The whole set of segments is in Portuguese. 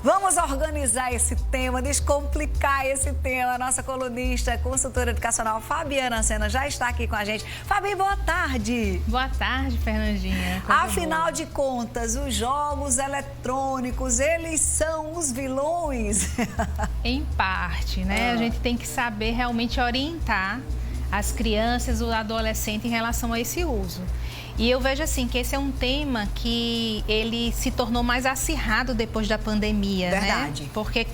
Vamos organizar esse tema, descomplicar esse tema. Nossa colunista, consultora educacional Fabiana Sena já está aqui com a gente. Fabi, boa tarde. Boa tarde, Fernandinha. Afinal de contas, os jogos eletrônicos, eles são os vilões? Em parte, né? A gente tem que saber realmente orientar as crianças, o adolescente em relação a esse uso. E eu vejo assim que esse é um tema que ele se tornou mais acirrado depois da pandemia, Verdade. né? Porque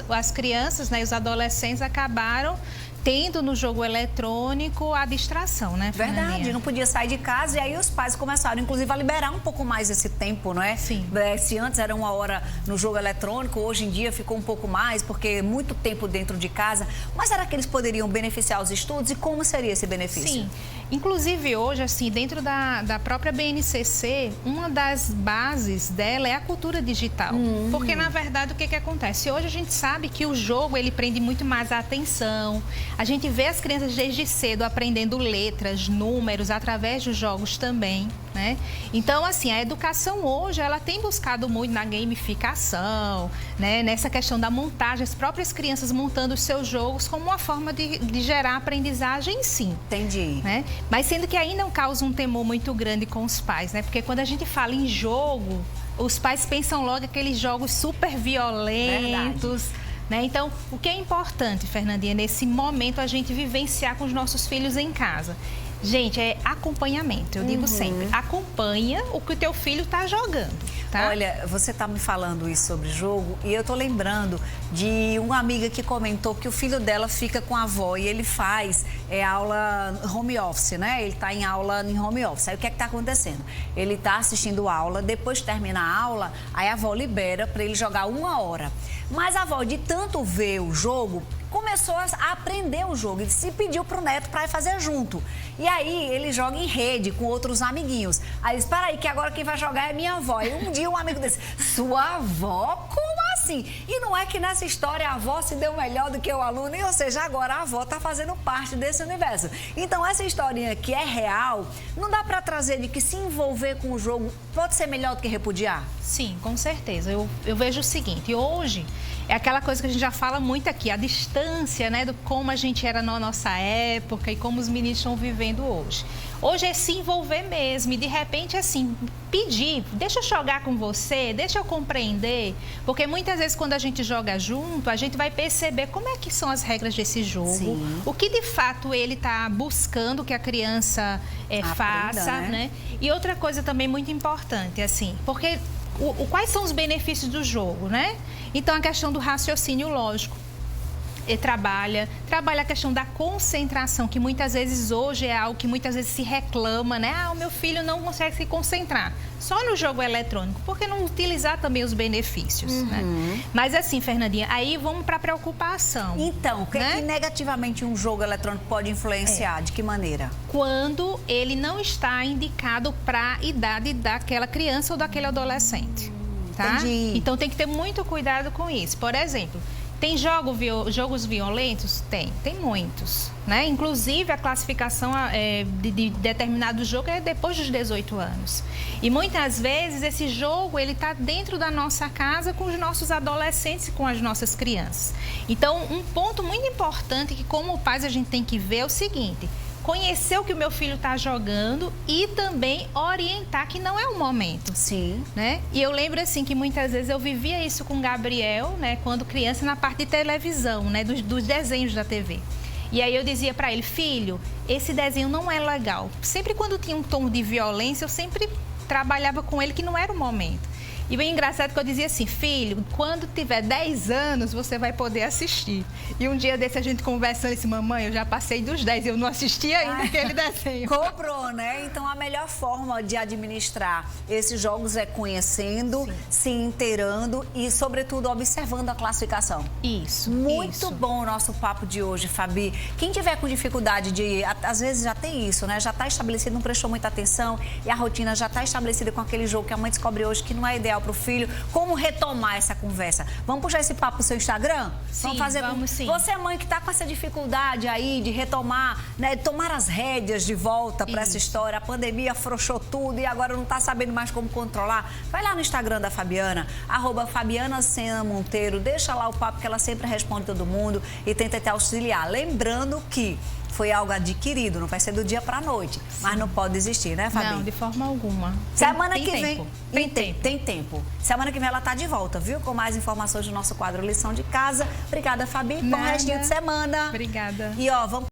as crianças, né, os adolescentes acabaram tendo no jogo eletrônico a distração, né, Fernandinha? Verdade, não podia sair de casa e aí os pais começaram, inclusive, a liberar um pouco mais esse tempo, não é? Sim. Se antes era 1 hora no jogo eletrônico, hoje em dia ficou um pouco mais, porque muito tempo dentro de casa. Mas será que eles poderiam beneficiar os estudos e como seria esse benefício? Sim. Inclusive, hoje, assim, dentro da própria BNCC, uma das bases dela é a cultura digital. Porque, na verdade, o que acontece? Hoje a gente sabe que o jogo, ele prende muito mais a atenção. A gente vê as crianças desde cedo aprendendo letras, números, através dos jogos também, né? Então, assim, a educação hoje, ela tem buscado muito na gamificação, né? Nessa questão da montagem, as próprias crianças montando os seus jogos como uma forma de gerar aprendizagem, sim. Entendi. Né? Mas sendo que ainda causa um temor muito grande com os pais, né? Porque quando a gente fala em jogo, os pais pensam logo aqueles jogos super violentos. Verdade. Né? Então, o que é importante, Fernandinha, nesse momento a gente vivenciar com os nossos filhos em casa? Gente, é acompanhamento, eu digo sempre, acompanha o que o teu filho está jogando, tá? Olha, você está me falando isso sobre jogo e eu tô lembrando de uma amiga que comentou que o filho dela fica com a avó e ele faz aula home office, né? Ele está em aula em home office. Aí o que é que está acontecendo? Ele está assistindo aula, depois termina a aula, aí a avó libera para ele jogar 1 hora. Mas a avó, de tanto ver o jogo, começou a aprender o jogo e se pediu pro neto para ir fazer junto. E aí ele joga em rede com outros amiguinhos. Aí ele disse, espera aí que agora quem vai jogar é minha avó. E um dia um amigo disse, sua avó? Como assim? E não é que nessa história a avó se deu melhor do que o aluno, ou seja, agora a avó está fazendo parte desse universo. Então essa historinha que é real, não dá para trazer de que se envolver com o jogo pode ser melhor do que repudiar? Sim, com certeza. Eu vejo o seguinte, hoje é aquela coisa que a gente já fala muito aqui, a distância, né, do como a gente era na nossa época e como os meninos estão vivendo hoje. Hoje é se envolver mesmo e, de repente, assim, pedir, deixa eu jogar com você, deixa eu compreender, porque muitas vezes quando a gente joga junto, a gente vai perceber como é que são as regras desse jogo, Sim. o que de fato ele está buscando que a criança faça, né? E outra coisa também muito importante, assim, porque quais são os benefícios do jogo, né? Então, a questão do raciocínio lógico. Trabalha a questão da concentração, que muitas vezes hoje é algo que muitas vezes se reclama, né? Ah, o meu filho não consegue se concentrar só no jogo eletrônico, por que não utilizar também os benefícios, né? Mas assim, Fernandinha, aí vamos para a preocupação. Então, o que, né? que negativamente um jogo eletrônico pode influenciar? De que maneira? Quando ele não está indicado para a idade daquela criança ou daquele adolescente, tá? Entendi. Então tem que ter muito cuidado com isso. Por exemplo, tem jogos violentos? Tem muitos, né? Inclusive, a classificação de determinado jogo é depois dos 18 anos. E muitas vezes esse jogo, ele está dentro da nossa casa com os nossos adolescentes e com as nossas crianças. Então, um ponto muito importante que como pais a gente tem que ver é o seguinte: conhecer o que o meu filho está jogando e também orientar que não é o momento. Sim. Né? E eu lembro assim que muitas vezes eu vivia isso com o Gabriel, né, quando criança, na parte de televisão, né, dos desenhos da TV. E aí eu dizia para ele, filho, esse desenho não é legal. Sempre quando tinha um tom de violência, eu sempre trabalhava com ele que não era o momento. E bem engraçado que eu dizia assim, filho, quando tiver 10 anos, você vai poder assistir. E um dia desse a gente conversando, ele disse, mamãe, eu já passei dos 10, eu não assisti ainda aquele desenho. Cobrou, né? Então a melhor forma de administrar esses jogos é conhecendo, sim, se inteirando e, sobretudo, observando a classificação. Isso. Muito bom o nosso papo de hoje, Fabi. Quem tiver com dificuldade de, às vezes já tem isso, né? Já está estabelecido, não prestou muita atenção e a rotina já está estabelecida com aquele jogo que a mãe descobre hoje que não é ideal material para o filho, como retomar essa conversa. Vamos puxar esse papo pro seu Instagram? Sim, vamos sim. Você, mãe, que está com essa dificuldade aí de retomar, né, tomar as rédeas de volta para essa história. A pandemia afrouxou tudo e agora não está sabendo mais como controlar. Vai lá no Instagram da Fabiana, @FabianaSena_Monteiro. Deixa lá o papo que ela sempre responde todo mundo e tenta te auxiliar. Lembrando que foi algo adquirido, não vai ser do dia para a noite. Mas não pode desistir, né, Fabi? Não, de forma alguma. Semana que vem... Tempo. Tem tempo. Tem tempo. Semana que vem ela tá de volta, viu? Com mais informações do nosso quadro Lição de Casa. Obrigada, Fabi. Bom restinho de semana. Obrigada. E, ó, vamos...